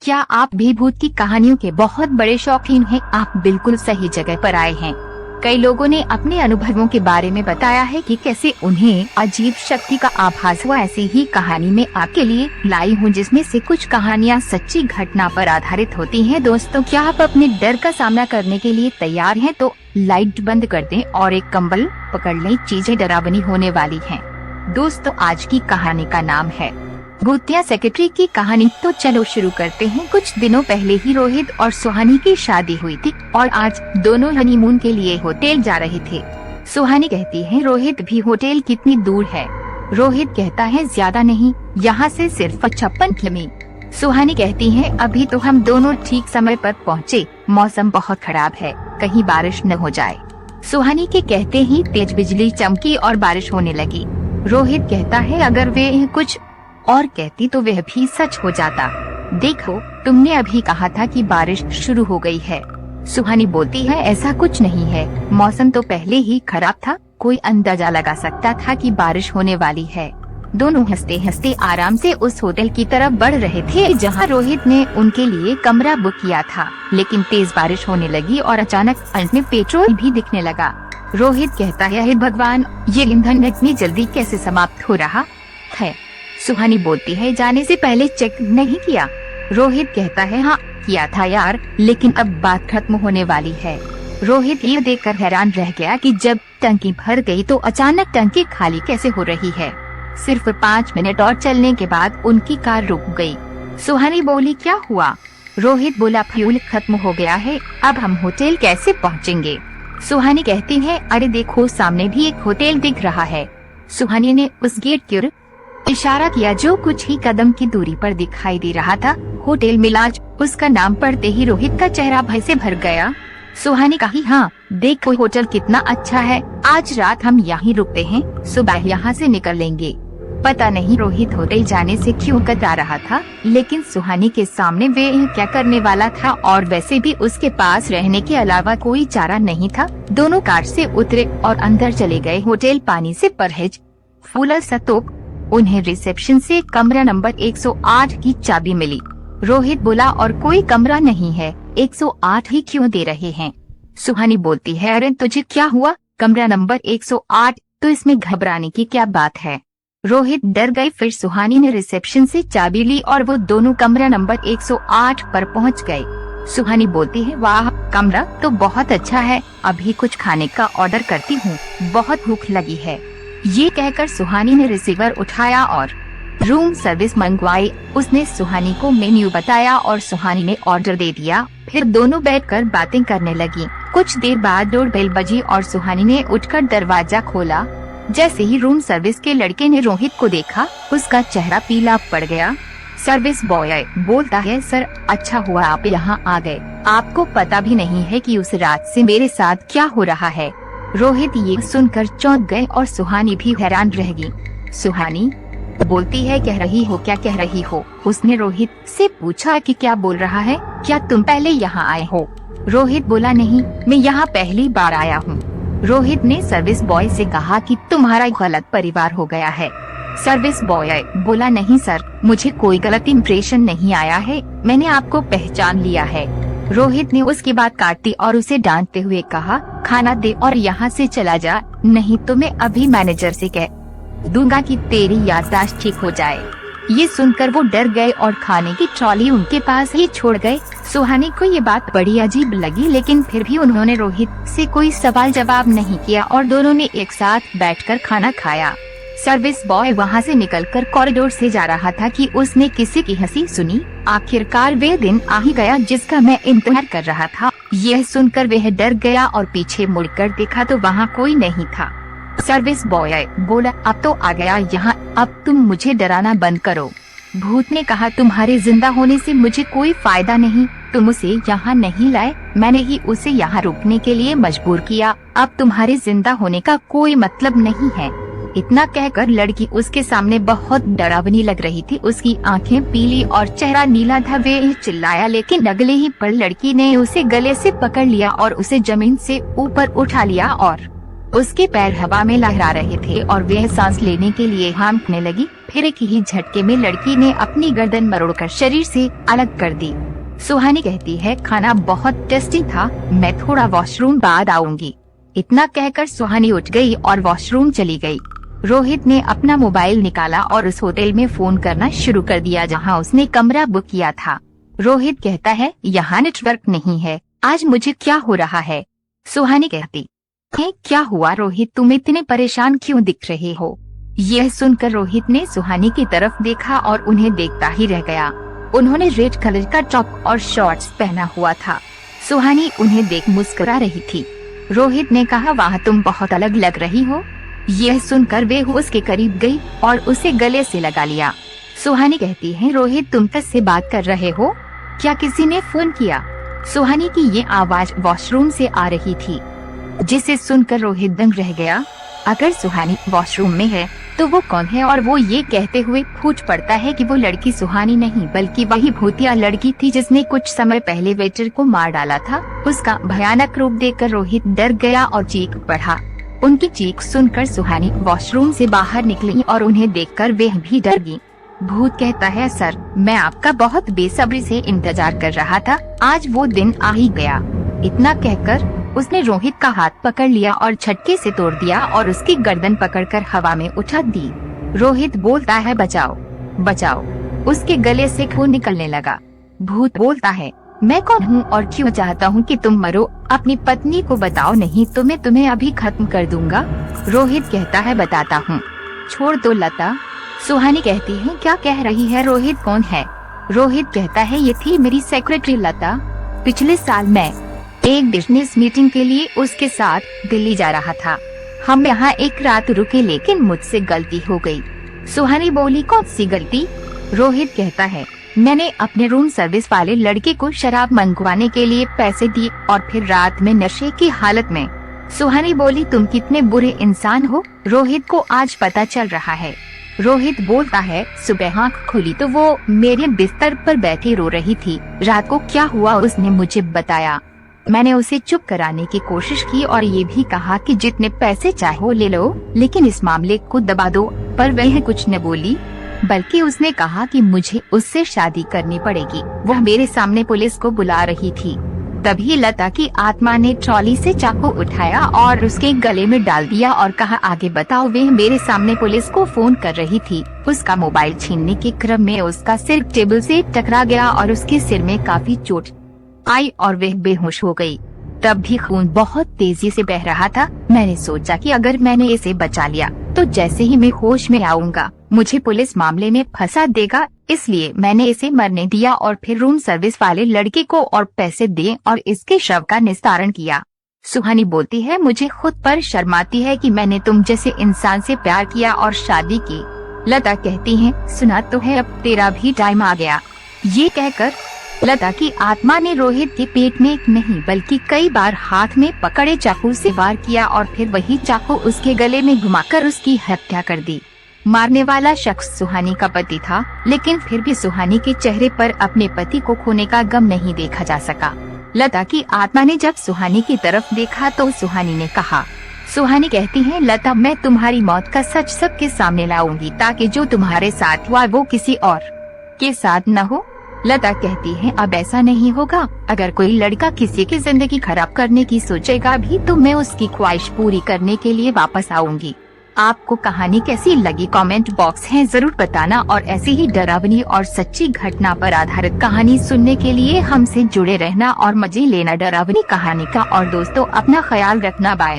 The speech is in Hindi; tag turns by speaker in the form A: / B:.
A: क्या आप भी भूत की कहानियों के बहुत बड़े शौकीन हैं? आप बिल्कुल सही जगह पर आए हैं। कई लोगों ने अपने अनुभवों के बारे में बताया है कि कैसे उन्हें अजीब शक्ति का आभास हुआ। ऐसी ही कहानी में आपके लिए लाई हूँ, जिसमें से कुछ कहानियाँ सच्ची घटना पर आधारित होती हैं। दोस्तों, क्या आप अपने डर का सामना करने के लिए तैयार हैं? तो लाइट बंद कर दें और एक कंबल पकड़ लें, चीजें डरावनी होने वाली हैं। दोस्तों, आज की कहानी का नाम है भूतिया सेक्रेटरी की कहानी। तो चलो शुरू करते हैं। कुछ दिनों पहले ही रोहित और सुहानी की शादी हुई थी और आज दोनों हनीमून के लिए होटल जा रहे थे। सुहानी कहती है, रोहित भी होटल कितनी दूर है? रोहित कहता है, ज्यादा नहीं, यहाँ से सिर्फ 56 किमी। सुहानी कहती है, अभी तो हम दोनों ठीक समय पर पहुँचे, मौसम बहुत खराब है, कहीं बारिश न हो जाए। सुहानी के कहते ही तेज बिजली चमकी और बारिश होने लगी। रोहित कहता है, अगर वे कुछ और कहती तो वह भी सच हो जाता। देखो, तुमने अभी कहा था कि बारिश शुरू हो गई है। सुहानी बोलती है, ऐसा कुछ नहीं है, मौसम तो पहले ही खराब था, कोई अंदाजा लगा सकता था कि बारिश होने वाली है। दोनों हंसते हंसते आराम से उस होटल की तरफ बढ़ रहे थे जहां रोहित ने उनके लिए कमरा बुक किया था। लेकिन तेज बारिश होने लगी और अचानक अंत में पेट्रोल भी दिखने लगा। रोहित कहता है, हे भगवान, ये ईंधन इतनी जल्दी कैसे समाप्त हो रहा है? सुहानी बोलती है, जाने से पहले चेक नहीं किया? रोहित कहता है, हाँ किया था यार, लेकिन अब बात खत्म होने वाली है। रोहित ये देखकर हैरान रह गया कि जब टंकी भर गई तो अचानक टंकी खाली कैसे हो रही है। सिर्फ 5 मिनट और चलने के बाद उनकी कार रुक गई। सुहानी बोली, क्या हुआ? रोहित बोला, फ्यूल खत्म हो गया है, अब हम होटल कैसे पहुँचेंगे? सुहानी कहती है, अरे देखो, सामने भी एक होटल दिख रहा है। सुहानी ने उस गेट की ओर इशारा किया जो कुछ ही कदम की दूरी पर दिखाई दे रहा था। होटल मिलाज। उसका नाम पढ़ते ही रोहित का चेहरा भय से भर गया। सुहानी कही, हाँ देखो, होटल कितना अच्छा है, आज रात हम यहीं रुकते हैं, सुबह यहाँ से निकल लेंगे। पता नहीं रोहित होटल जाने से क्यों कतरा रहा था, लेकिन सुहानी के सामने वे क्या करने वाला था, और वैसे भी उसके पास रहने के अलावा कोई चारा नहीं था। दोनों कार से उतरे और अंदर चले गए। होटल पानी से परहेज, फूल सतोप। उन्हें रिसेप्शन से कमरा नंबर 108 की चाबी मिली। रोहित बोला, और कोई कमरा नहीं है, 108 ही क्यों दे रहे हैं? सुहानी बोलती है, अरे तुझे क्या हुआ, कमरा नंबर 108, तो इसमें घबराने की क्या बात है? रोहित डर गए। फिर सुहानी ने रिसेप्शन से चाबी ली और वो दोनों कमरा नंबर 108 पर पहुंच गए। सुहानी बोलती है, वाह, कमरा तो बहुत अच्छा है, अभी कुछ खाने का ऑर्डर करती हूँ, बहुत भूख लगी है। ये कहकर सुहानी ने रिसीवर उठाया और रूम सर्विस मंगवाई। उसने सुहानी को मेन्यू बताया और सुहानी ने ऑर्डर दे दिया। फिर दोनों बैठकर बातें करने लगी। कुछ देर बाद डोरबेल बजी और सुहानी ने उठकर दरवाजा खोला। जैसे ही रूम सर्विस के लड़के ने रोहित को देखा, उसका चेहरा पीला पड़ गया। सर्विस बॉय बोलता है, सर अच्छा हुआ आप यहाँ आ गए, आपको पता भी नहीं है कि उस रात से मेरे साथ क्या हो रहा है। रोहित ये सुनकर चौंक गए और सुहानी भी हैरान रह गई। सुहानी बोलती है, कह रही हो, क्या कह रही हो? उसने रोहित से पूछा कि क्या बोल रहा है, क्या तुम पहले यहाँ आए हो? रोहित बोला, नहीं, मैं यहाँ पहली बार आया हूँ। रोहित ने सर्विस बॉय से कहा कि तुम्हारा गलत परिवार हो गया है। सर्विस बॉय बोला, नहीं सर, मुझे कोई गलत इम्प्रेशन नहीं आया है, मैंने आपको पहचान लिया है। रोहित ने उसकी बात काटी और उसे डांटते हुए कहा, खाना दे और यहाँ से चला जा, नहीं तो मैं अभी मैनेजर से कह दूंगा कि तेरी याददाश्त ठीक हो जाए। ये सुनकर वो डर गए और खाने की ट्रॉली उनके पास ही छोड़ गए। सुहानी को ये बात बड़ी अजीब लगी, लेकिन फिर भी उन्होंने रोहित से कोई सवाल जवाब नहीं किया और दोनों ने एक साथ बैठकर खाना खाया। सर्विस बॉय वहाँ से निकलकर कॉरिडोर से जा रहा था कि उसने किसी की हंसी सुनी। आखिरकार वे दिन आ ही गया जिसका मैं इंतजार कर रहा था। यह सुनकर वह डर गया और पीछे मुड़कर देखा तो वहाँ कोई नहीं था। सर्विस बॉय बोला, अब तो आ गया यहाँ, अब तुम मुझे डराना बंद करो। भूत ने कहा, तुम्हारे जिंदा होने से मुझे कोई फायदा नहीं, तुम उसे यहाँ नहीं लाए, मैंने ही उसे यहाँ रुकने के लिए मजबूर किया, अब तुम्हारे जिंदा होने का कोई मतलब नहीं है। इतना कहकर लड़की उसके सामने बहुत डरावनी लग रही थी। उसकी आंखें पीली और चेहरा नीला था। वे चिल्लाया, लेकिन अगले ही पल लड़की ने उसे गले से पकड़ लिया और उसे जमीन से ऊपर उठा लिया और उसके पैर हवा में लहरा रहे थे और वह सांस लेने के लिए हाँफने लगी। फिर एक ही झटके में लड़की ने अपनी गर्दन मरोड़कर शरीर से अलग कर दी। सुहानी कहती है, खाना बहुत टेस्टी था, मैं थोड़ा वॉशरूम बाद आऊंगी। इतना कहकर सुहानी उठ गई और वॉशरूम चली गई। रोहित ने अपना मोबाइल निकाला और उस होटल में फोन करना शुरू कर दिया जहां उसने कमरा बुक किया था। रोहित कहता है, यहाँ नेटवर्क नहीं है, आज मुझे क्या हो रहा है। सुहानी कहती है, क्या हुआ रोहित, तुम इतने परेशान क्यों दिख रहे हो। यह सुनकर रोहित ने सुहानी की तरफ देखा और उन्हें देखता ही रह गया। उन्होंने रेड कलर का टॉप और शॉर्ट्स पहना हुआ था। सुहानी उन्हें देख मुस्कुरा रही थी। रोहित ने कहा, वाह तुम बहुत अलग लग रही हो। यह सुनकर वे उसके करीब गई और उसे गले से लगा लिया। सुहानी कहती है, रोहित तुम किससे बात कर रहे हो, क्या किसी ने फोन किया। सुहानी की ये आवाज वॉशरूम से आ रही थी, जिसे सुनकर रोहित दंग रह गया। अगर सुहानी वॉशरूम में है तो वो कौन है, और वो ये कहते हुए फूट पड़ता है कि वो लड़की सुहानी नहीं बल्कि वही भूतिया लड़की थी जिसने कुछ समय पहले वेटर को मार डाला था। उसका भयानक रूप देखकर रोहित डर गया और चीख पड़ा। उनकी चीख सुनकर सुहानी वॉशरूम से बाहर निकली और उन्हें देखकर वह भी डर गई। भूत कहता है, सर मैं आपका बहुत बेसब्री से इंतजार कर रहा था, आज वो दिन आ ही गया। इतना कहकर उसने रोहित का हाथ पकड़ लिया और झटके से तोड़ दिया और उसकी गर्दन पकड़कर हवा में उठा दी। रोहित बोलता है, बचाओ बचाओ। उसके गले से खून निकलने लगा। भूत बोलता है, मैं कौन हूँ और क्यों चाहता हूँ कि तुम मरो, अपनी पत्नी को बताओ, नहीं तो मैं तुम्हें अभी खत्म कर दूंगा। रोहित कहता है, बताता हूँ, छोड़ दो लता। सुहानी कहती है, क्या कह रही है, रोहित कौन है। रोहित कहता है, ये थी मेरी सेक्रेटरी लता। पिछले साल मैं एक बिजनेस मीटिंग के लिए उसके साथ दिल्ली जा रहा था। हम यहाँ एक रात रुके लेकिन मुझसे गलती हो गई। सुहानी बोली, कौन सी गलती। रोहित कहता है, मैंने अपने रूम सर्विस वाले लड़के को शराब मंगवाने के लिए पैसे दिए और फिर रात में नशे की हालत में। सुहानी बोली, तुम कितने बुरे इंसान हो, रोहित को आज पता चल रहा है। रोहित बोलता है, सुबह आँख खुली तो वो मेरे बिस्तर पर बैठी रो रही थी। रात को क्या हुआ उसने मुझे बताया। मैंने उसे चुप कराने की कोशिश की और ये भी कहा कि जितने पैसे चाहो ले लो, लेकिन इस मामले को दबा दो, पर वह कुछ न बोली, बल्कि उसने कहा कि मुझे उससे शादी करनी पड़ेगी। वह मेरे सामने पुलिस को बुला रही थी। तभी लता की आत्मा ने ट्रॉली से चाकू उठाया और उसके गले में डाल दिया और कहा, आगे बताओ। वह मेरे सामने पुलिस को फोन कर रही थी। उसका मोबाइल छीनने के क्रम में उसका सिर टेबल से टकरा गया और उसके सिर में काफी चोट आई और वह बेहोश हो गई। तब भी खून बहुत तेजी से बह रहा था। मैंने सोचा कि अगर मैंने इसे बचा लिया तो जैसे ही मैं होश में आऊंगा मुझे पुलिस मामले में फंसा देगा, इसलिए मैंने इसे मरने दिया और फिर रूम सर्विस वाले लड़के को और पैसे दिए और इसके शव का निस्तारण किया। सुहानी बोलती है, मुझे खुद पर शर्म आती है कि मैंने तुम जैसे इंसान से प्यार किया और शादी की। लता कहती है, सुना तो है, अब तेरा भी टाइम आ गया। ये कहकर लता की आत्मा ने रोहित के पेट में एक नहीं बल्कि कई बार हाथ में पकड़े चाकू से वार किया और फिर वही चाकू उसके गले में घुमाकर उसकी हत्या कर दी। मारने वाला शख्स सुहानी का पति था, लेकिन फिर भी सुहानी के चेहरे पर अपने पति को खोने का गम नहीं देखा जा सका। लता की आत्मा ने जब सुहानी की तरफ देखा तो सुहानी ने कहा। सुहानी कहती है, लता मैं तुम्हारी मौत का सच सबके सामने लाऊंगी ताकि जो तुम्हारे साथ हुआ वो किसी और के साथ न हो। लता कहती है, अब ऐसा नहीं होगा। अगर कोई लड़का किसी की जिंदगी खराब करने की सोचेगा भी तो मैं उसकी ख्वाहिश पूरी करने के लिए वापस आऊंगी। आपको कहानी कैसी लगी कमेंट बॉक्स है जरूर बताना, और ऐसी ही डरावनी और सच्ची घटना पर आधारित कहानी सुनने के लिए हमसे जुड़े रहना और मजे लेना डरावनी कहानी का। और दोस्तों अपना ख्याल रखना, बाय।